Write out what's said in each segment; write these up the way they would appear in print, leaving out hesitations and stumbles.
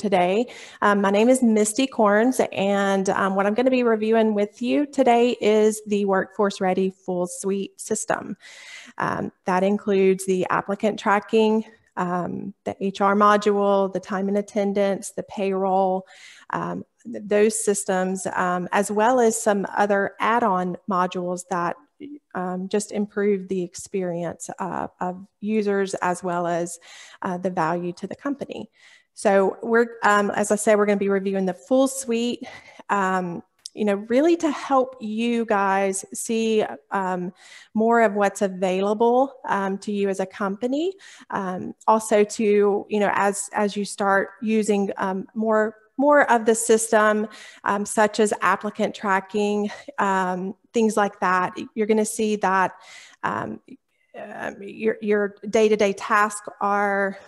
today. My name is Misty Corns, and what I'm going to be reviewing with you today is the Workforce Ready full suite system. That includes the applicant tracking, the HR module, the time and attendance, the payroll, those systems, as well as some other add-on modules that just improve the experience of users as well as the value to the company. So we're, as I said, we're going to be reviewing the full suite, really to help you guys see more of what's available to you as a company. Also to, as you start using more of the system, such as applicant tracking, things like that, you're going to see that your day-to-day tasks are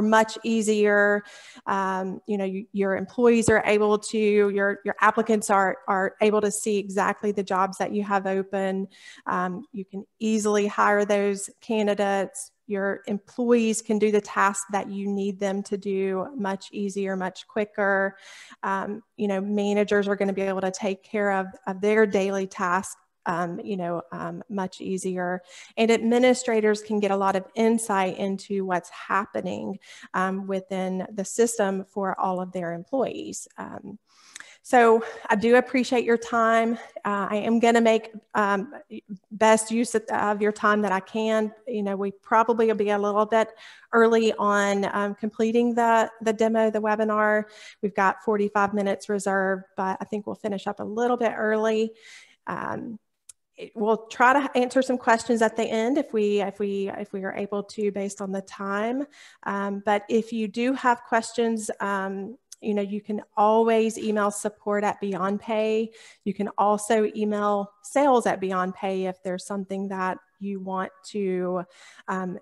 much easier. Your employees are able to, your applicants are able to see exactly the jobs that you have open. You can easily hire those candidates. Your employees can do the tasks that you need them to do much easier, much quicker. Managers are going to be able to take care of their daily tasks much easier. And administrators can get a lot of insight into what's happening within the system for all of their employees. So I do appreciate your time. I am going to make best use of your time that I can. We probably will be a little bit early on completing the demo, the webinar. We've got 45 minutes reserved, but I think we'll finish up a little bit early. We'll try to answer some questions at the end if we are able to based on the time. But if you do have questions, you can always email support@BeyondPay. You can also email sales@BeyondPay if there's something that you want to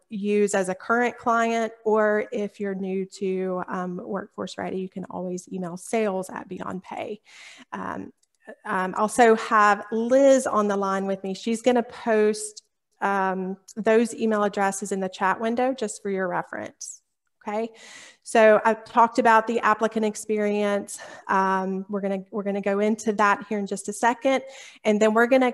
use as a current client, or if you're new to Workforce Ready, you can always email sales@BeyondPay. Also have Liz on the line with me. She's going to post those email addresses in the chat window just for your reference. Okay, so I've talked about the applicant experience. We're gonna go into that here in just a second, and then we're gonna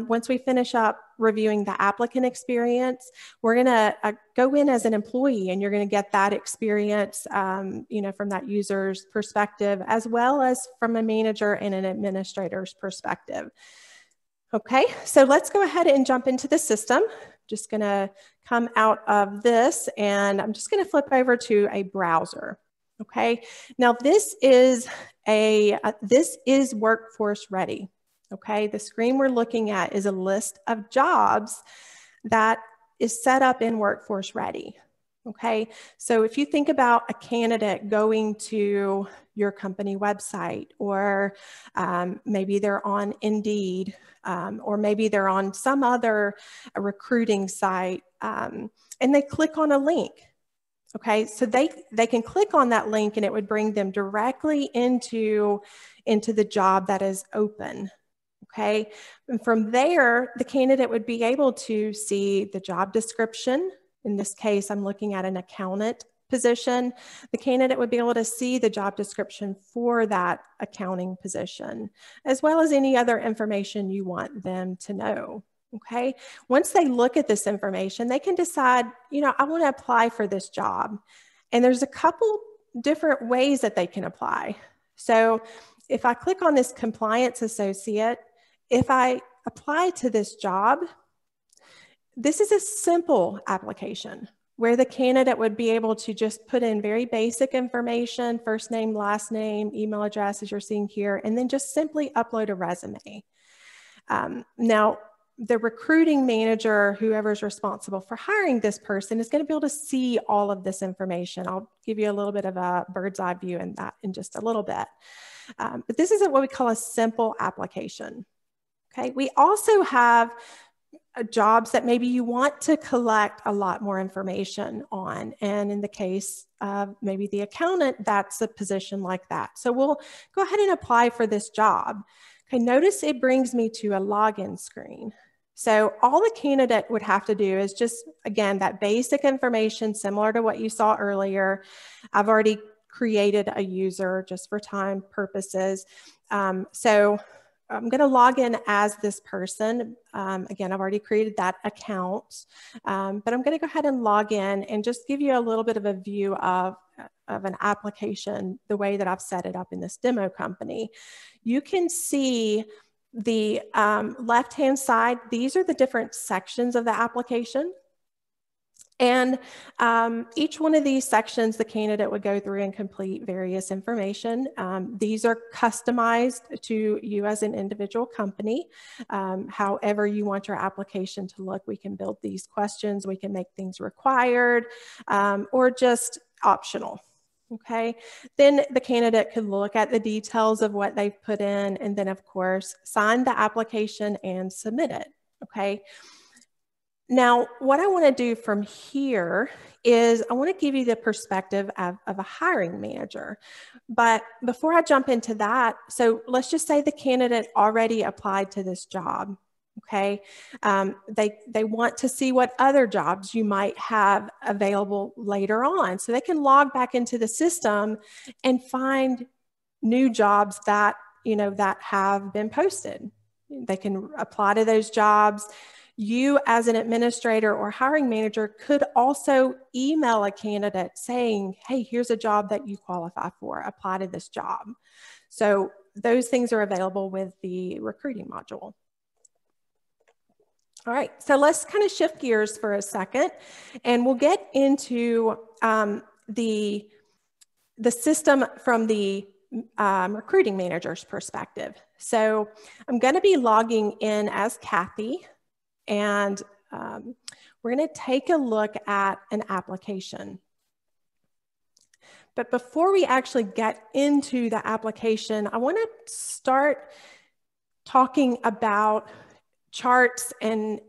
once we finish up reviewing the applicant experience, we're gonna go in as an employee, and you're gonna get that experience, from that user's perspective, as well as from a manager and an administrator's perspective. Okay, so let's go ahead and jump into the system. Just gonna come out of this, and I'm just gonna flip over to a browser. Okay, now this is Workforce Ready. Okay, the screen we're looking at is a list of jobs that is set up in Workforce Ready. Okay, so if you think about a candidate going to your company website, or maybe they're on Indeed, or maybe they're on some other recruiting site, and they click on a link. Okay, so they can click on that link and it would bring them directly into the job that is open. Okay, and from there, the candidate would be able to see the job description. In this case, I'm looking at an accountant position. The candidate would be able to see the job description for that accounting position, as well as any other information you want them to know. Okay, once they look at this information, they can decide, I want to apply for this job. And there's a couple different ways that they can apply. So if I click on this compliance associate, if I apply to this job, this is a simple application where the candidate would be able to just put in very basic information, first name, last name, email address, as you're seeing here, and then just simply upload a resume. Now, the recruiting manager, whoever's responsible for hiring this person, is going to be able to see all of this information. I'll give you a little bit of a bird's eye view in that in just a little bit. But this is what we call a simple application. Okay, we also have jobs that maybe you want to collect a lot more information on. And in the case of maybe the accountant, that's a position like that. So we'll go ahead and apply for this job. Okay, notice it brings me to a login screen. So all the candidate would have to do is just, again, that basic information similar to what you saw earlier. I've already created a user just for time purposes. So I'm going to log in as this person. Again, I've already created that account, but I'm going to go ahead and log in and just give you a little bit of a view of an application the way that I've set it up in this demo company. You can see the left-hand side. These are the different sections of the application. And each one of these sections, the candidate would go through and complete various information. These are customized to you as an individual company. However you want your application to look, we can build these questions, we can make things required, or just optional. Okay, then the candidate could look at the details of what they've put in, and then of course, sign the application and submit it. Okay. Now, what I want to do from here is I want to give you the perspective of a hiring manager. But before I jump into that, so let's just say the candidate already applied to this job. Okay, they want to see what other jobs you might have available later on. So they can log back into the system and find new jobs that, that have been posted. They can apply to those jobs. You as an administrator or hiring manager could also email a candidate saying, hey, here's a job that you qualify for, apply to this job. So those things are available with the recruiting module. All right, so let's kind of shift gears for a second, and we'll get into the system from the recruiting manager's perspective. So I'm going to be logging in as Kathy, and we're going to take a look at an application. But before we actually get into the application, I want to start talking about charts and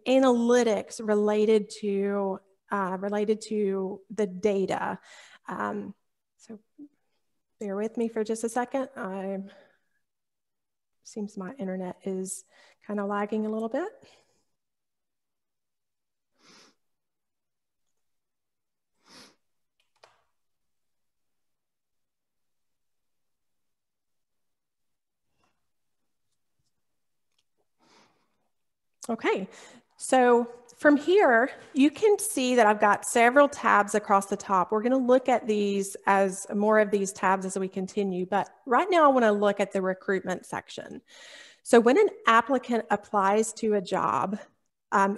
analytics related to the data. So bear with me for just a second. Seems my internet is kind of lagging a little bit. Okay, so from here, you can see that I've got several tabs across the top. We're going to look at these as more of these tabs as we continue, but right now I want to look at the recruitment section. So when an applicant applies to a job,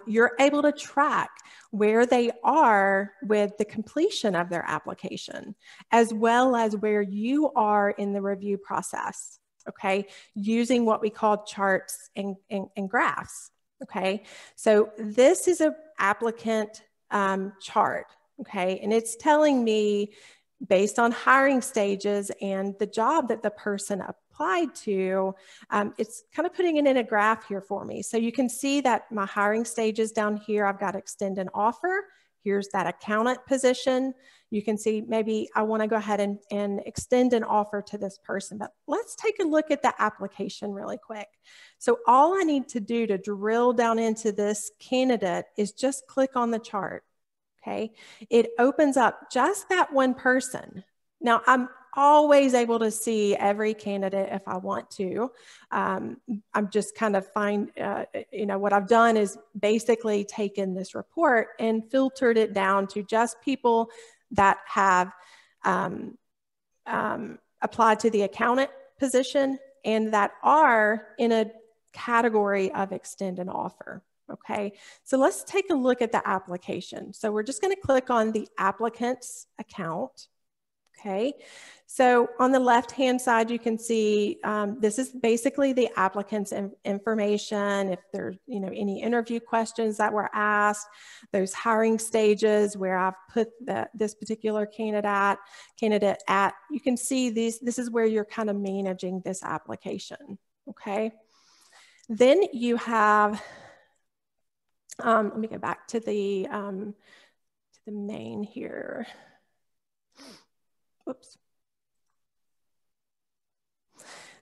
you're able to track where they are with the completion of their application, as well as where you are in the review process, okay, using what we call charts and graphs. Okay, so this is an applicant chart, okay, and it's telling me based on hiring stages and the job that the person applied to, it's kind of putting it in a graph here for me. So you can see that my hiring stages down here, I've got extend an offer. Here's that accountant position. You can see maybe I want to go ahead and extend an offer to this person, but let's take a look at the application really quick. So all I need to do to drill down into this candidate is just click on the chart, okay? It opens up just that one person. Now I'm always able to see every candidate if I want to. I'm just kind of what I've done is basically taken this report and filtered it down to just people that have applied to the accountant position and that are in a category of extend an offer. Okay, so let's take a look at the application. So we're just going to click on the applicant's account. Okay, so on the left-hand side, you can see this is basically the applicant's information. If there's any interview questions that were asked, those hiring stages where I've put this particular candidate at, you can see these. This is where you're kind of managing this application. Okay, then you have. Let me go back to the main here. Oops.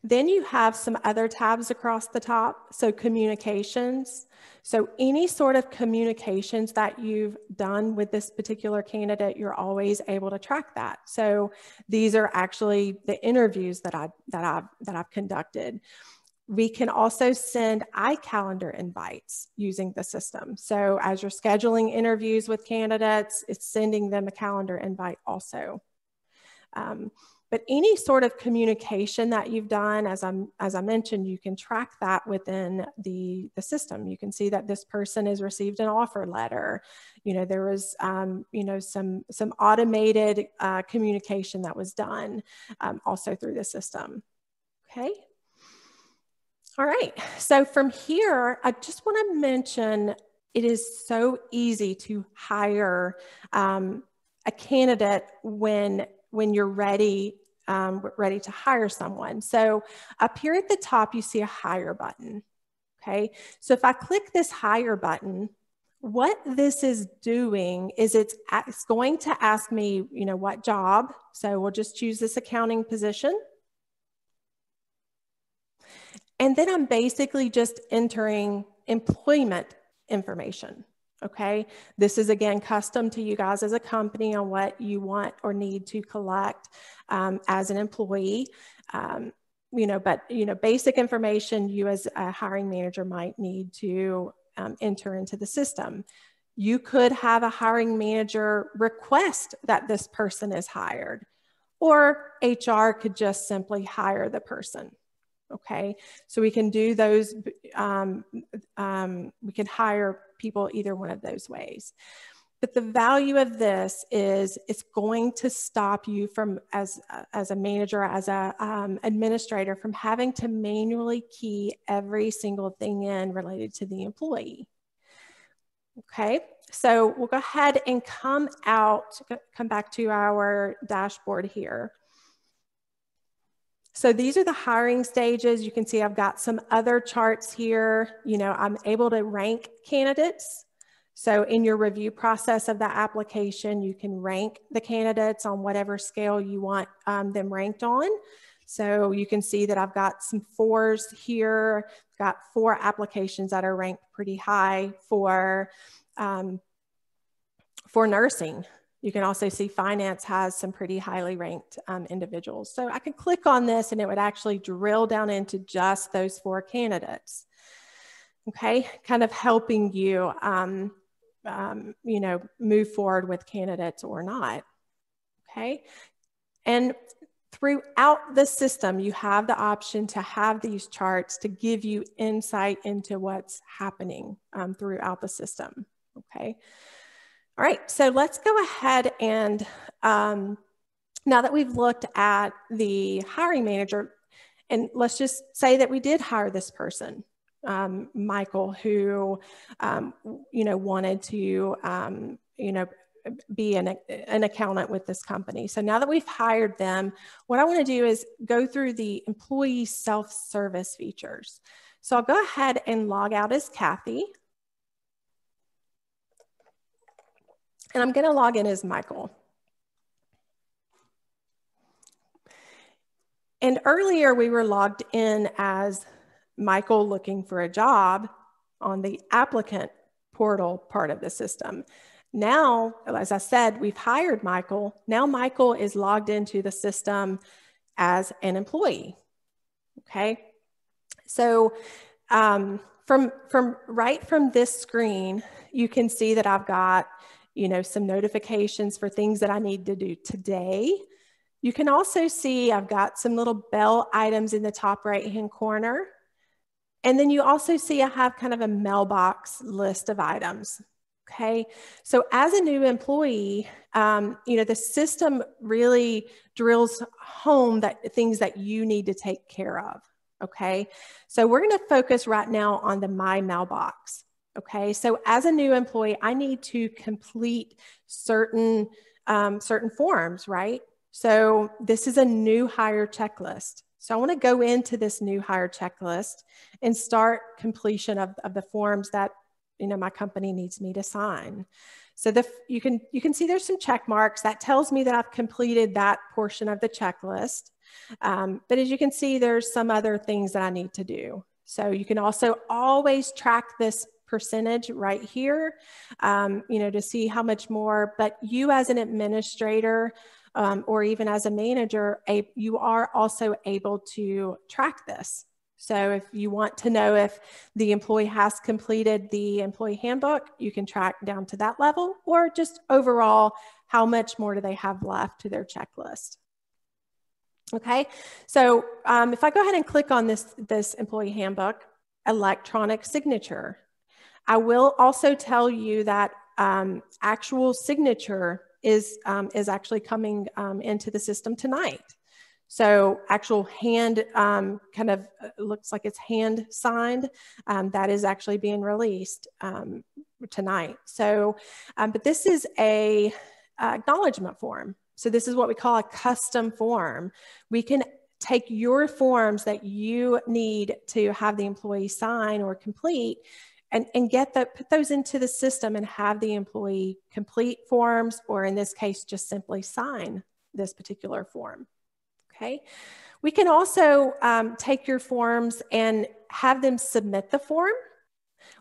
Then you have some other tabs across the top. So communications. So any sort of communications that you've done with this particular candidate, you're always able to track that. So these are actually the interviews that I've conducted. We can also send iCalendar invites using the system. So as you're scheduling interviews with candidates, it's sending them a calendar invite also. But any sort of communication that you've done, as I mentioned, you can track that within the system. You can see that this person has received an offer letter. You know, there was, you know, some automated communication that was done also through the system. Okay. All right. So from here, I just want to mention it is so easy to hire a candidate when you're ready to hire someone. So up here at the top, you see a hire button. Okay. So if I click this hire button, what this is doing is it's going to ask me, you know, what job. So we'll just choose this accounting position. And then I'm basically just entering employment information. Okay, this is again custom to you guys as a company on what you want or need to collect as an employee. You know, but you know, basic information you as a hiring manager might need to enter into the system. You could have a hiring manager request that this person is hired, or HR could just simply hire the person. Okay, so we can do those, we can hire people either one of those ways. But the value of this is it's going to stop you from, as a manager, as a administrator, from having to manually key every single thing in related to the employee. Okay, so we'll go ahead and come back to our dashboard here. So these are the hiring stages. You can see I've got some other charts here. You know, I'm able to rank candidates. So in your review process of the application, you can rank the candidates on whatever scale you want them ranked on. So you can see that I've got some 4s here. I've got 4 applications that are ranked pretty high for nursing. You can also see finance has some pretty highly ranked individuals. So I could click on this and it would actually drill down into just those 4 candidates. Okay, kind of helping you, you know, move forward with candidates or not. Okay, and throughout the system, you have the option to have these charts to give you insight into what's happening throughout the system. Okay. All right, so let's go ahead and now that we've looked at the hiring manager, and let's just say that we did hire this person, Michael, who you know, wanted to you know, be an accountant with this company. So now that we've hired them, what I want to do is go through the employee self-service features. So I'll go ahead and log out as Kathy. And I'm going to log in as Michael. And earlier we were logged in as Michael looking for a job on the applicant portal part of the system. Now, as I said, we've hired Michael. Now Michael is logged into the system as an employee. Okay. So from this screen, you can see that I've got, you know, some notifications for things that I need to do today. You can also see I've got some little bell items in the top right-hand corner. And then you also see I have kind of a mailbox list of items. Okay, so as a new employee, you know, the system really drills home that things that you need to take care of. Okay, so we're going to focus right now on the My Mailbox. Okay, so as a new employee, I need to complete certain forms, right? So this is a new hire checklist. So I want to go into this new hire checklist and start completion of the forms that, you know, my company needs me to sign. So you can see there's some check marks that tells me that I've completed that portion of the checklist. But as you can see, there's some other things that I need to do. So you can also always track this percentage right here, to see how much more, but you as an administrator or even as a manager, you are also able to track this. So if you want to know if the employee has completed the employee handbook, you can track down to that level, or just overall, how much more do they have left to their checklist. Okay, so if I go ahead and click on this employee handbook, electronic signature, I will also tell you that actual signature is actually coming into the system tonight. So actual hand kind of looks like it's hand signed. That is actually being released tonight. So, but this is a acknowledgement form. So this is what we call a custom form. We can take your forms that you need to have the employee sign or complete and put those into the system and have the employee complete forms, or in this case, just simply sign this particular form. Okay. We can also take your forms and have them submit the form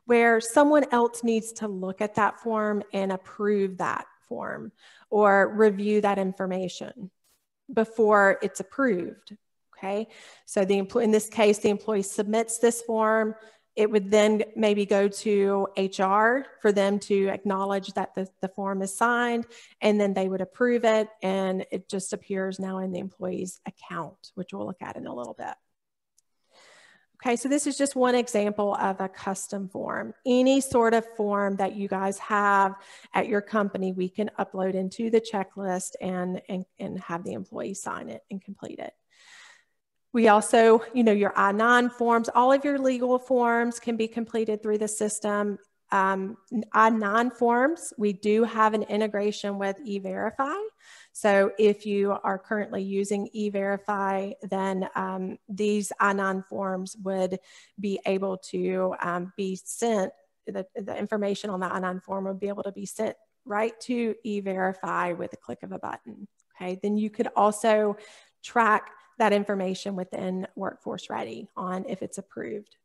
where someone else needs to look at that form and approve that form or review that information before it's approved. Okay. So in this case, the employee submits this form. It would then maybe go to HR for them to acknowledge that the form is signed, and then they would approve it, and it just appears now in the employee's account, which we'll look at in a little bit. Okay, so this is just one example of a custom form. Any sort of form that you guys have at your company, we can upload into the checklist and have the employee sign it and complete it. We also, your I-9 forms, all of your legal forms can be completed through the system. I-9 forms, we do have an integration with E-Verify. So if you are currently using E-Verify, then these I-9 forms would be able to be sent, the information on the I-9 form would be able to be sent right to E-Verify with a click of a button. Okay, then you could also track that information within Workforce Ready on if it's approved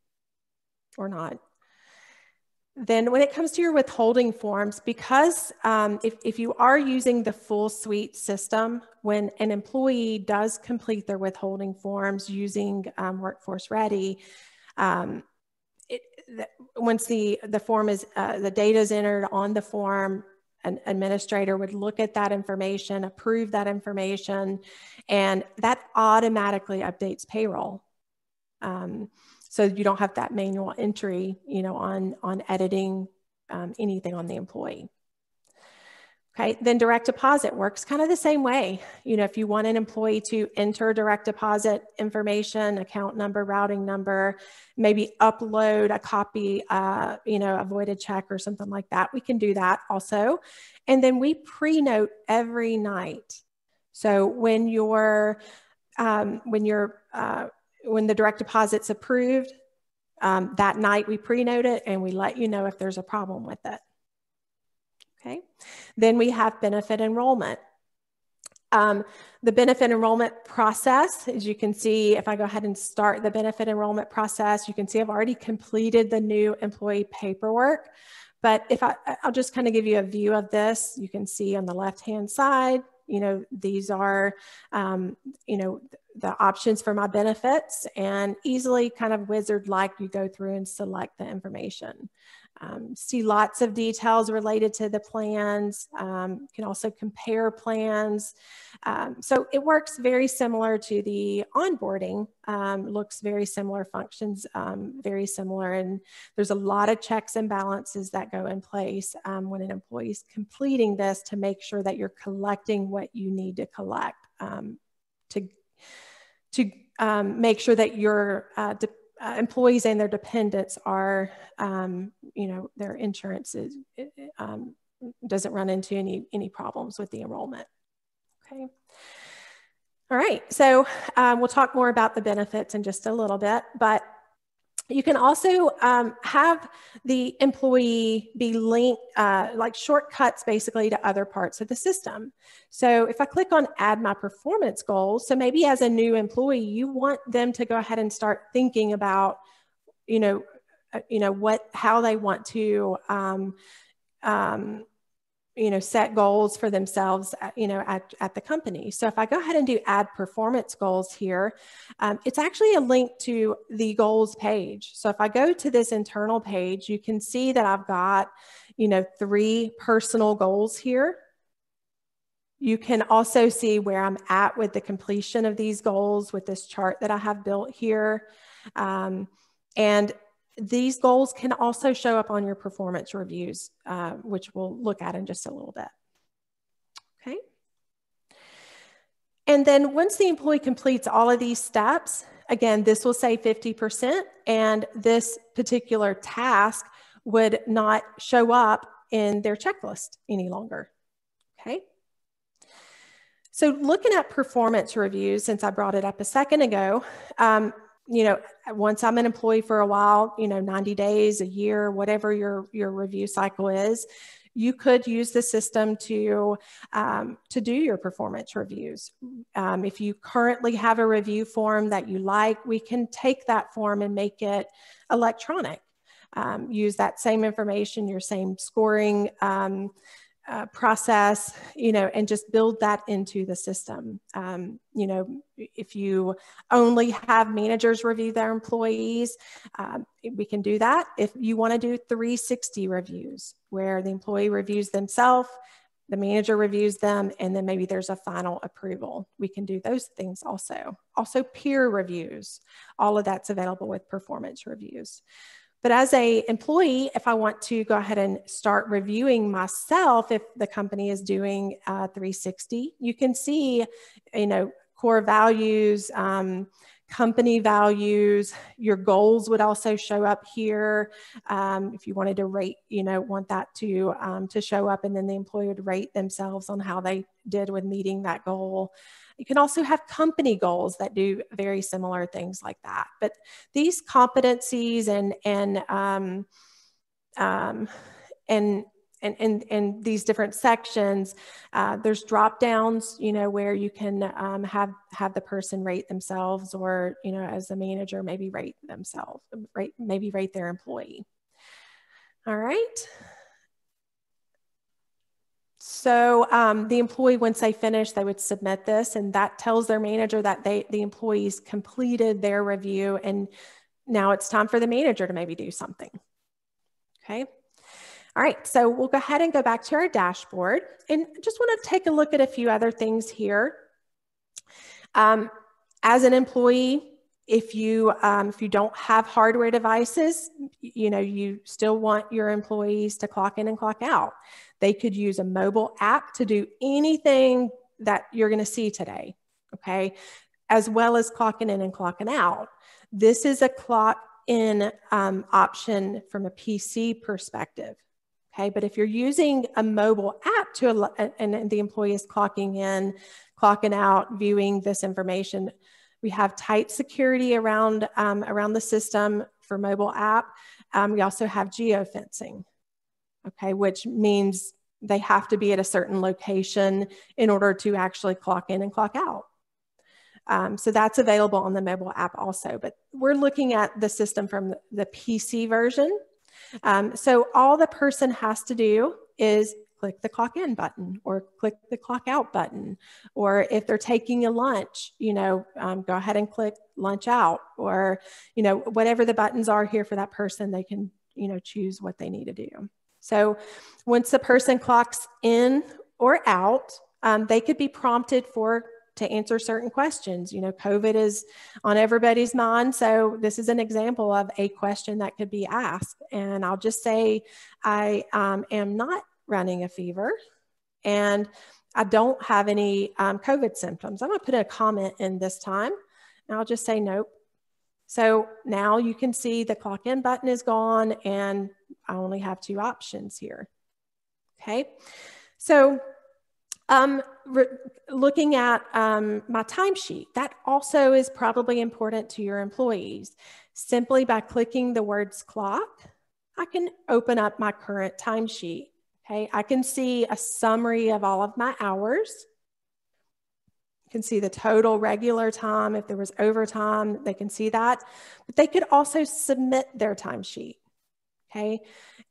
or not. Then when it comes to your withholding forms, because if you are using the full suite system, when an employee does complete their withholding forms using Workforce Ready, once the form is, the data is entered on the form, an administrator would look at that information, approve that information, and that automatically updates payroll. So you don't have that manual entry, on editing anything on the employee. Okay, then direct deposit works kind of the same way. If you want an employee to enter direct deposit information, account number, routing number, maybe upload a copy, a voided check or something like that, we can do that also. And then we pre-note every night. So when when the direct deposit's approved, that night we pre-note it and we let you know if there's a problem with it. Okay, then we have benefit enrollment. The benefit enrollment process, as you can see, if I go ahead and start the benefit enrollment process, you can see I've already completed the new employee paperwork. But I'll just kind of give you a view of this. You can see on the left-hand side, these are, the options for my benefits, and easily kind of wizard-like, you go through and select the information. See lots of details related to the plans. You can also compare plans. So it works very similar to the onboarding, looks very similar, functions very similar, and there's a lot of checks and balances that go in place when an employee is completing this to make sure that you're collecting what you need to collect to make sure that your employees and their dependents are, their insurance doesn't run into any problems with the enrollment. Okay. All right. So we'll talk more about the benefits in just a little bit, but You can also have the employee be linked, like shortcuts basically to other parts of the system. So if I click on add my performance goals, so maybe as a new employee, you want them to go ahead and start thinking about, how they want to, set goals for themselves, at the company. So if I go ahead and do add performance goals here, it's actually a link to the goals page. So if I go to this internal page, you can see that I've got, 3 personal goals here. You can also see where I'm at with the completion of these goals with this chart that I have built here. And these goals can also show up on your performance reviews, which we'll look at in just a little bit. Okay. And then once the employee completes all of these steps, again, this will say 50%, and this particular task would not show up in their checklist any longer. Okay. So looking at performance reviews, since I brought it up a second ago, once I'm an employee for a while, 90 days, a year, whatever your review cycle is, you could use the system to do your performance reviews. If you currently have a review form that you like, we can take that form and make it electronic. Use that same information, your same scoring process, and just build that into the system. If you only have managers review their employees, we can do that. If you want to do 360 reviews, where the employee reviews themselves, the manager reviews them, and then maybe there's a final approval, we can do those things also. Also peer reviews, all of that's available with performance reviews. But as an employee, if I want to go ahead and start reviewing myself, if the company is doing 360, you can see, core values, company values, your goals would also show up here. If you wanted to rate, want that to show up, and then the employee would rate themselves on how they did with meeting that goal. You can also have company goals that do very similar things like that. But these competencies and these different sections, there's drop downs, where you can have the person rate themselves, or as a manager, maybe rate themselves, maybe rate their employee. All right. So the employee, once they finish, they would submit this, and that tells their manager that the employees completed their review, and now it's time for the manager to maybe do something. Okay. All right, so we'll go ahead and go back to our dashboard, and just want to take a look at a few other things here. As an employee, if you don't have hardware devices, you still want your employees to clock in and clock out. They could use a mobile app to do anything that you're going to see today, okay, as well as clocking in and clocking out. This is a clock in option from a PC perspective, okay? But if you're using a mobile app and the employee is clocking in, clocking out, viewing this information, we have tight security around the system for mobile app. We also have geofencing, okay, which means they have to be at a certain location in order to actually clock in and clock out. So that's available on the mobile app also, but we're looking at the system from the PC version. So all the person has to do is click the clock in button, or click the clock out button, or if they're taking a lunch, go ahead and click lunch out, or, whatever the buttons are here for that person, they can, choose what they need to do. So once the person clocks in or out, they could be prompted to answer certain questions. COVID is on everybody's mind. So this is an example of a question that could be asked. And I'll just say, I am not running a fever, and I don't have any COVID symptoms. I'm going to put a comment in this time, and I'll just say nope. So now you can see the clock in button is gone, and I only have 2 options here. Okay. So looking at my timesheet, that also is probably important to your employees. Simply by clicking the words clock, I can open up my current timesheet. Okay, I can see a summary of all of my hours. You can see the total regular time. If there was overtime, they can see that. But they could also submit their timesheet. Okay,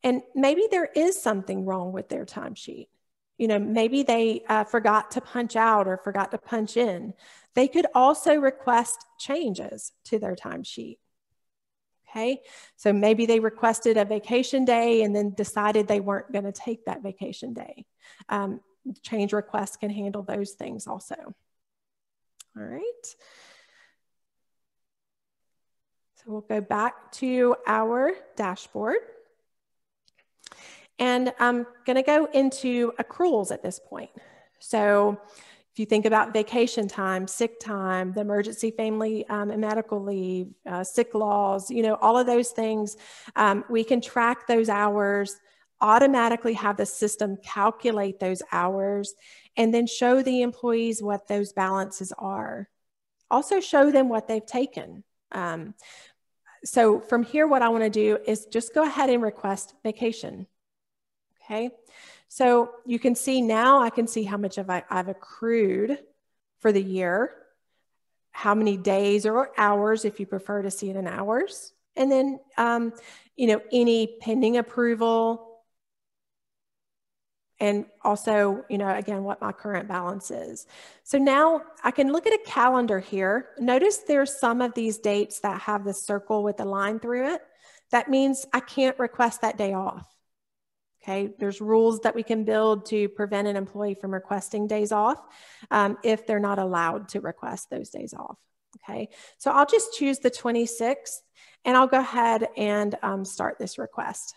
and maybe there is something wrong with their timesheet. You know, maybe they forgot to punch out or forgot to punch in. They could also request changes to their timesheet. Okay, so maybe they requested a vacation day and then decided they weren't going to take that vacation day. Change requests can handle those things also. All right. So we'll go back to our dashboard. And I'm going to go into accruals at this point. So if you think about vacation time, sick time, the emergency family and medical leave, sick laws, you know, all of those things, we can track those hours, automatically have the system calculate those hours, and then show the employees what those balances are. Also show them what they've taken. So from here, what I want to do is just go ahead and request vacation. Okay, so you can see now, I can see how much I've accrued for the year, how many days or hours, if you prefer to see it in hours, and then, you know, any pending approval, and also, you know, again, what my current balance is. So now I can look at a calendar here. Notice there's some of these dates that have the circle with a line through it. That means I can't request that day off. Okay, there's rules that we can build to prevent an employee from requesting days off if they're not allowed to request those days off. Okay, so I'll just choose the 26th and I'll go ahead and start this request.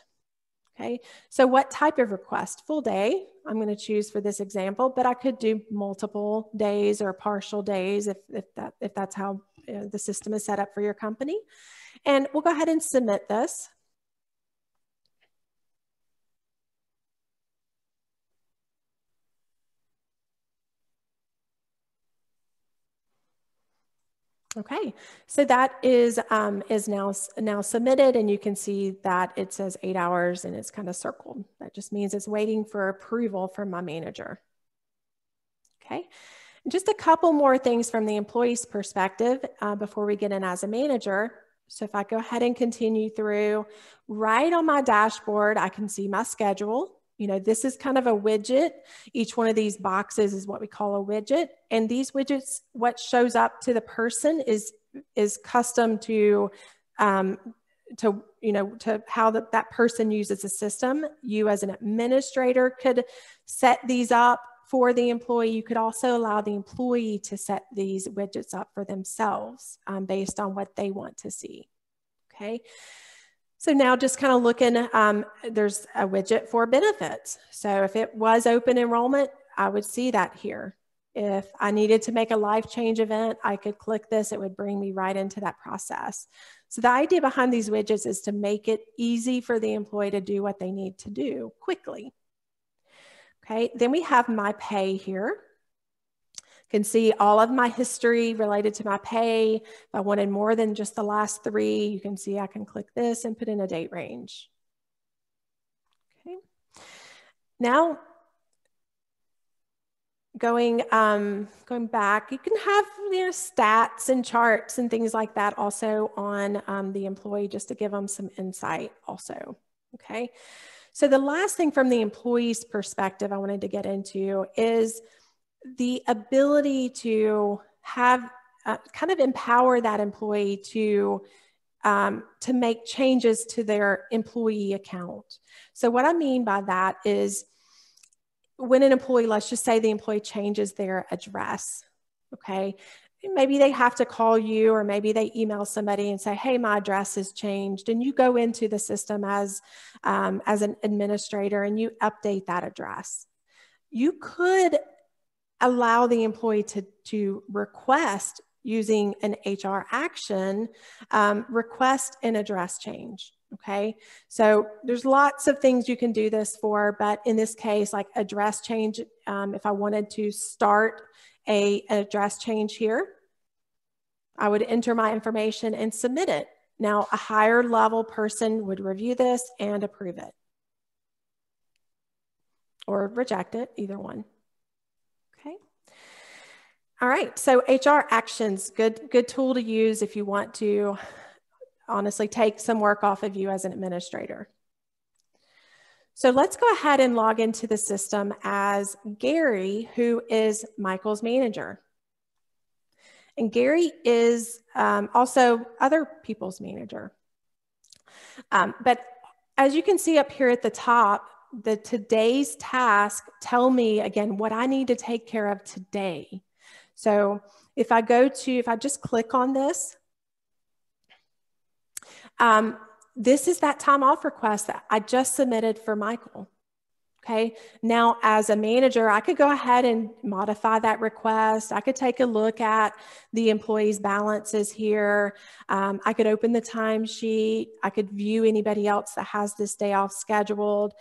Okay, so what type of request? Full day, I'm going to choose for this example, but I could do multiple days or partial days if that's how the system is set up for your company. And we'll go ahead and submit this. Okay, so that is now submitted, and you can see that it says 8 hours and it's kind of circled. That just means it's waiting for approval from my manager. Okay, and just a couple more things from the employee's perspective before we get in as a manager. So if I go ahead and continue through, right on my dashboard, I can see my schedule. You know, this is kind of a widget. Each one of these boxes is what we call a widget. And these widgets, what shows up to the person is custom to how that person uses the system. You as an administrator could set these up for the employee. You could also allow the employee to set these widgets up for themselves based on what they want to see. Okay. So now just kind of looking, there's a widget for benefits. So if it was open enrollment, I would see that here. If I needed to make a life change event, I could click this, it would bring me right into that process. So the idea behind these widgets is to make it easy for the employee to do what they need to do quickly. Okay, then we have my pay here. Can see all of my history related to my pay. If I wanted more than just the last 3, you can see I can click this and put in a date range. Okay. Now, going back, you can have stats and charts and things like that also on the employee just to give them some insight also. Okay. So the last thing from the employee's perspective I wanted to get into is the ability to have kind of empower that employee to make changes to their employee account. So what I mean by that is when an employee, let's just say the employee changes their address, okay? Maybe they have to call you, or maybe they email somebody and say, hey, my address has changed. And you go into the system as an administrator and you update that address. You could allow the employee to request, using an HR action, request an address change. Okay, so there's lots of things you can do this for, but in this case, like address change, if I wanted to start an address change here, I would enter my information and submit it. Now, a higher level person would review this and approve it or reject it, either one. Okay. All right, so HR actions, good tool to use if you want to honestly take some work off of you as an administrator. So let's go ahead and log into the system as Gary, who is Michael's manager. And Gary is also other people's manager. But as you can see up here at the top, the today's task tell me, again, what I need to take care of today. So if I just click on this, this is that time off request that I just submitted for Michael. Okay, now as a manager, I could go ahead and modify that request. I could take a look at the employee's balances here. I could open the timesheet. I could view anybody else that has this day off scheduled,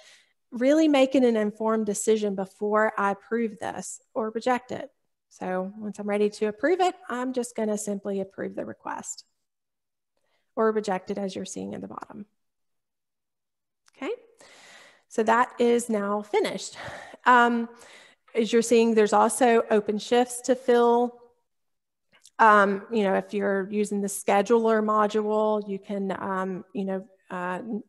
really making an informed decision before I approve this or reject it. So once I'm ready to approve it, I'm just going to simply approve the request or reject it, as you're seeing in the bottom. Okay. So that is now finished. As you're seeing, there's also open shifts to fill. If you're using the scheduler module, you can,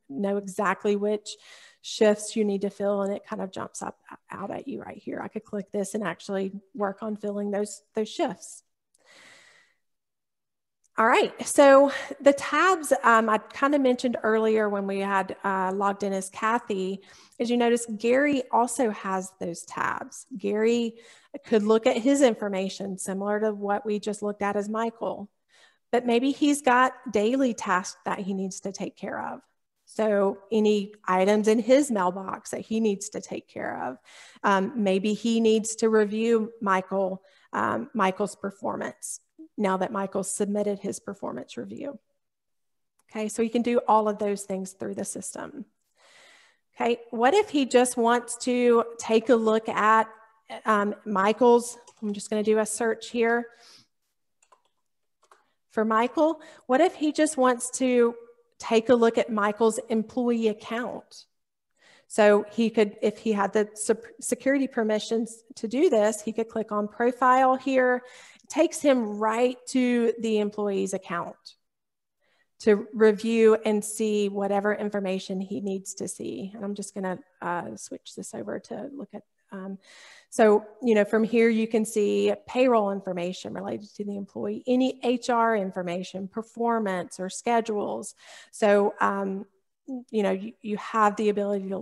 know exactly which shifts you need to fill, and it kind of jumps out at you right here. I could click this and actually work on filling those shifts. All right, so the tabs I kind of mentioned earlier when we had logged in as Kathy, as you notice, Gary also has those tabs. Gary could look at his information similar to what we just looked at as Michael, but maybe he's got daily tasks that he needs to take care of. So any items in his mailbox that he needs to take care of. Maybe he needs to review Michael's performance now that Michael submitted his performance review. Okay, so he can do all of those things through the system. Okay, what if he just wants to take a look at Michael's, I'm just going to do a search here for Michael. What if he just wants to take a look at Michael's employee account? So he could, if he had the security permissions to do this, he could click on profile here. It takes him right to the employee's account to review and see whatever information he needs to see. And I'm just gonna switch this over to look at, so, from here you can see payroll information related to the employee, any HR information, performance or schedules. So, you have the ability to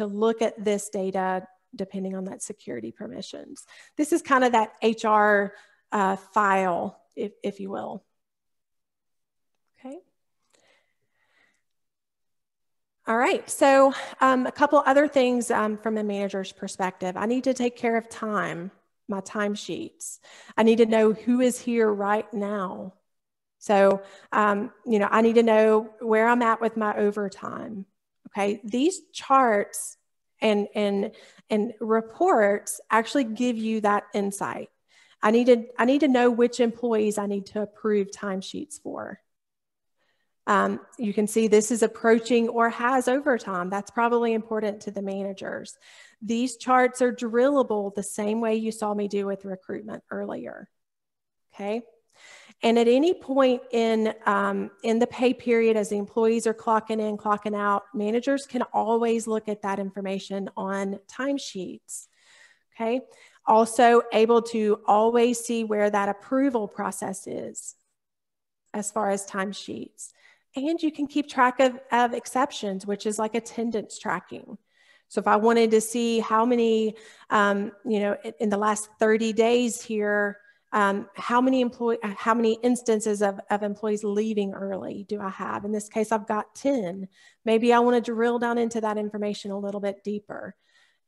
look at this data depending on that security permissions. This is kind of that HR file, if you will. Okay. All right, so a couple other things from a manager's perspective. I need to take care of time, my timesheets. I need to know who is here right now. So, I need to know where I'm at with my overtime. Okay, these charts and reports actually give you that insight. I need to know which employees I need to approve timesheets for. You can see this is approaching or has overtime. That's probably important to the managers. These charts are drillable the same way you saw me do with recruitment earlier. Okay. And at any point in the pay period, as the employees are clocking in, clocking out, managers can always look at that information on timesheets. Okay. Also able to always see where that approval process is as far as timesheets. And you can keep track of exceptions, which is like attendance tracking. So if I wanted to see how many, in the last 30 days here, how many instances of employees leaving early do I have? In this case, I've got 10. Maybe I want to drill down into that information a little bit deeper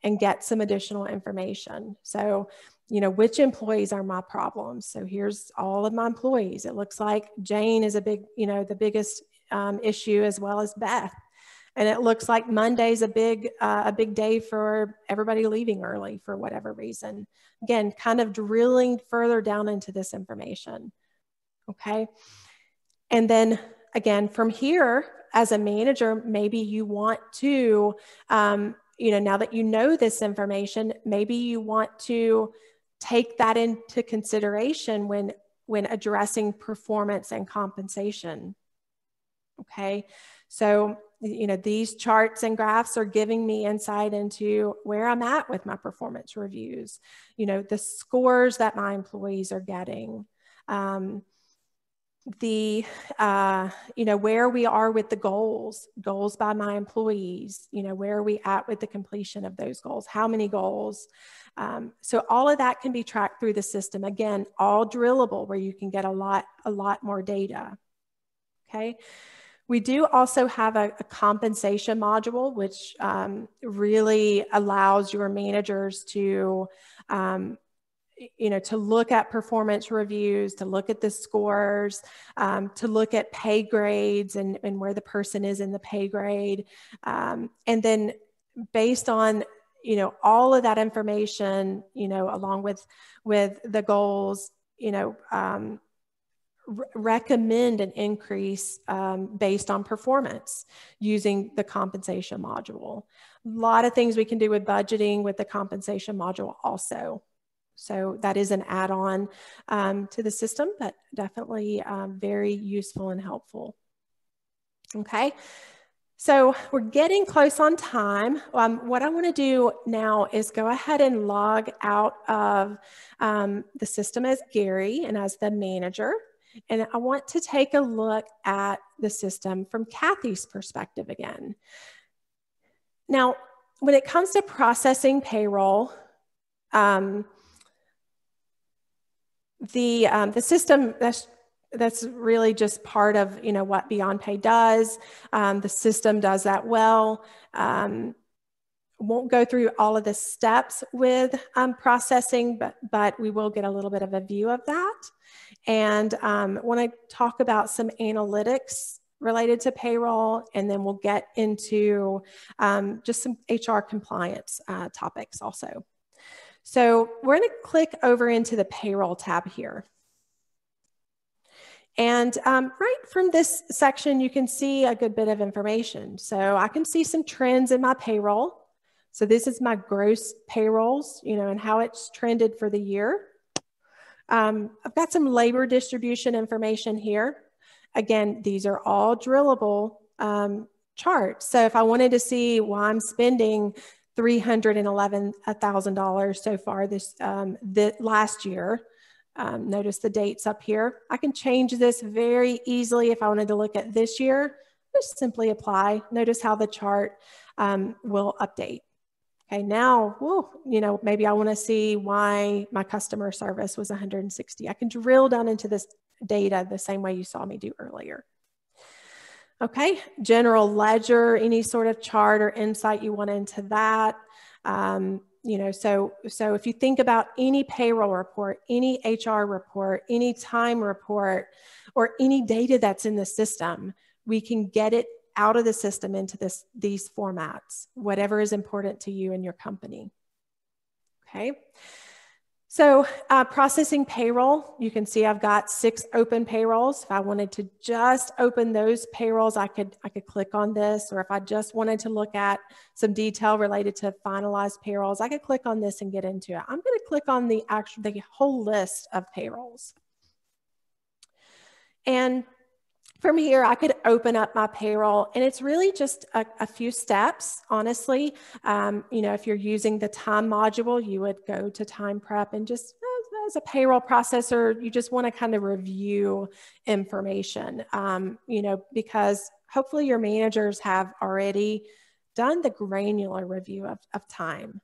and get some additional information. So, which employees are my problems? So here's all of my employees. It looks like Jane is the biggest issue, as well as Beth. And it looks like Monday's a big day for everybody leaving early for whatever reason. Again, kind of drilling further down into this information. Okay. And then again, from here, as a manager, maybe you want to, now that you know this information, maybe you want to take that into consideration when addressing performance and compensation. Okay, so these charts and graphs are giving me insight into where I'm at with my performance reviews, the scores that my employees are getting, where we are with the goals by my employees, where are we at with the completion of those goals, how many goals. So all of that can be tracked through the system. Again, all drillable, where you can get a lot more data. Okay. We do also have a compensation module, which really allows your managers to, to look at performance reviews, to look at the scores, to look at pay grades and where the person is in the pay grade. And then based on, all of that information, along with the goals, recommend an increase based on performance using the compensation module. A lot of things we can do with budgeting with the compensation module also. So that is an add-on to the system, but definitely very useful and helpful. Okay, so we're getting close on time. What I want to do now is go ahead and log out of the system as Gary and as the manager. And I want to take a look at the system from Kathy's perspective again. Now, when it comes to processing payroll, the system, that's really just part of what Beyond Pay does. The system does that well. Won't go through all of the steps with processing, but we will get a little bit of a view of that. And want to talk about some analytics related to payroll, and then we'll get into just some HR compliance topics also. So we're going to click over into the payroll tab here. And right from this section, you can see a good bit of information. So I can see some trends in my payroll. So this is my gross payrolls, and how it's trended for the year. I've got some labor distribution information here. Again, these are all drillable charts. So if I wanted to see why I'm spending $311,000 so far this last year, notice the dates up here. I can change this very easily if I wanted to look at this year. Just simply apply. Notice how the chart will update. Okay, now, maybe I want to see why my customer service was 160. I can drill down into this data the same way you saw me do earlier. Okay, general ledger, any sort of chart or insight you want into that. So if you think about any payroll report, any HR report, any time report, or any data that's in the system, we can get it out of the system into these formats, whatever is important to you and your company. Okay. So processing payroll, you can see I've got 6 open payrolls. If I wanted to just open those payrolls, I could click on this, or if I just wanted to look at some detail related to finalized payrolls, I could click on this and get into it. I'm going to click on the whole list of payrolls. And from here, I could open up my payroll, and it's really just a few steps, honestly. If you're using the time module, you would go to time prep, and just as a payroll processor, you just want to kind of review information, because hopefully your managers have already done the granular review of time.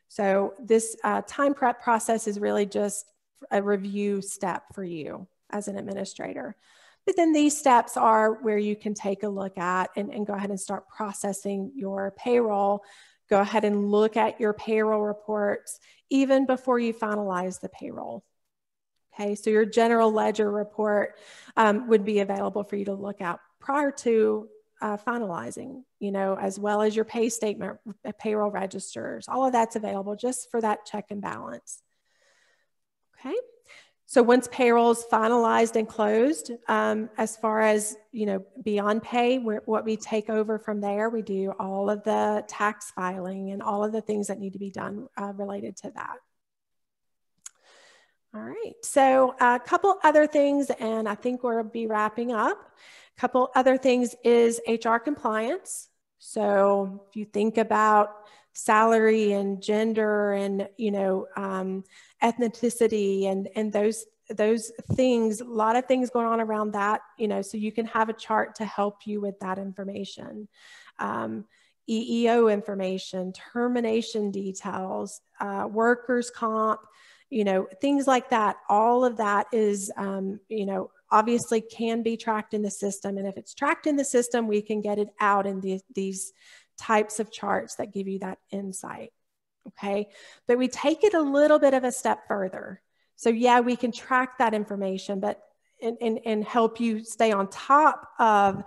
So this time prep process is really just a review step for you as an administrator. But then these steps are where you can take a look at and go ahead and start processing your payroll. Go ahead and look at your payroll reports even before you finalize the payroll. Okay, so your general ledger report would be available for you to look at prior to finalizing, as well as your pay statement, payroll registers. All of that's available just for that check and balance. Okay. So once payroll is finalized and closed, as far as, Beyond Pay, what we take over from there, we do all of the tax filing and all of the things that need to be done related to that. All right, so a couple other things, and I think we'll be wrapping up. A couple other things is HR compliance. So if you think about salary and gender and, ethnicity and those things, a lot of things going on around that, so you can have a chart to help you with that information. EEO information, termination details, workers' comp, things like that. All of that is, obviously can be tracked in the system. And if it's tracked in the system, we can get it out in these types of charts that give you that insight. Okay. But we take it a little bit of a step further. So yeah, we can track that information, but and help you stay on top of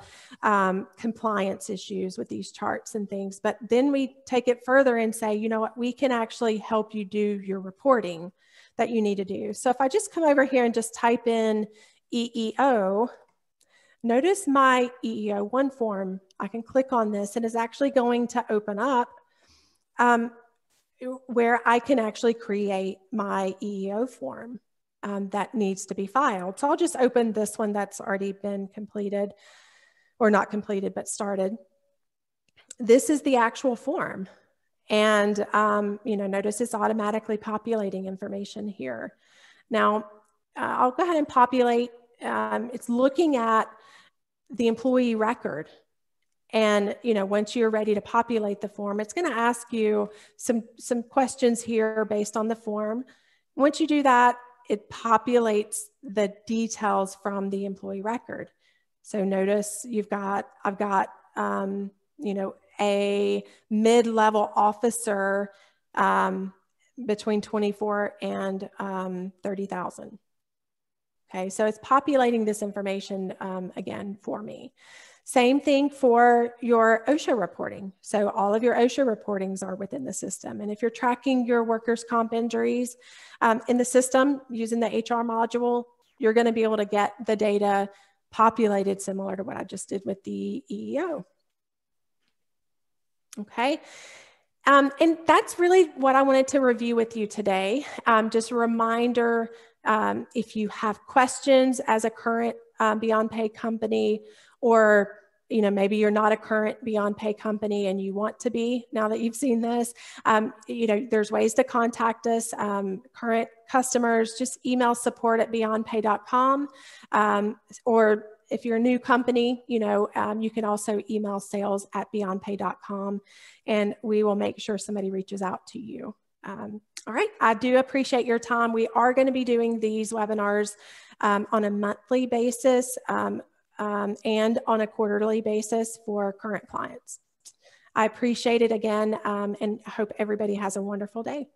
compliance issues with these charts and things. But then we take it further and say, you know what, we can actually help you do your reporting that you need to do. So if I just come over here and just type in EEO, notice my EEO1 form. I can click on this and it's actually going to open up where I can actually create my EEO form that needs to be filed. So I'll just open this one that's already been completed, or not completed, but started. This is the actual form. And, notice it's automatically populating information here. Now, I'll go ahead and populate. It's looking at the employee record. And, once you're ready to populate the form, it's going to ask you some questions here based on the form. Once you do that, it populates the details from the employee record. So notice I've got, a mid-level officer between 24 and 30,000. Okay, so it's populating this information again for me. Same thing for your OSHA reporting. So all of your OSHA reportings are within the system. And if you're tracking your workers' comp injuries in the system using the HR module, you're going to be able to get the data populated similar to what I just did with the EEO. Okay. And that's really what I wanted to review with you today. Just a reminder, if you have questions as a current Beyond Pay company, or maybe you're not a current Beyond Pay company and you want to be now that you've seen this, there's ways to contact us. Current customers, just email support@beyondpay.com, or if you're a new company, you can also email sales@beyondpay.com, and we will make sure somebody reaches out to you. All right, I do appreciate your time. We are going to be doing these webinars on a monthly basis and on a quarterly basis for current clients. I appreciate it again, and hope everybody has a wonderful day.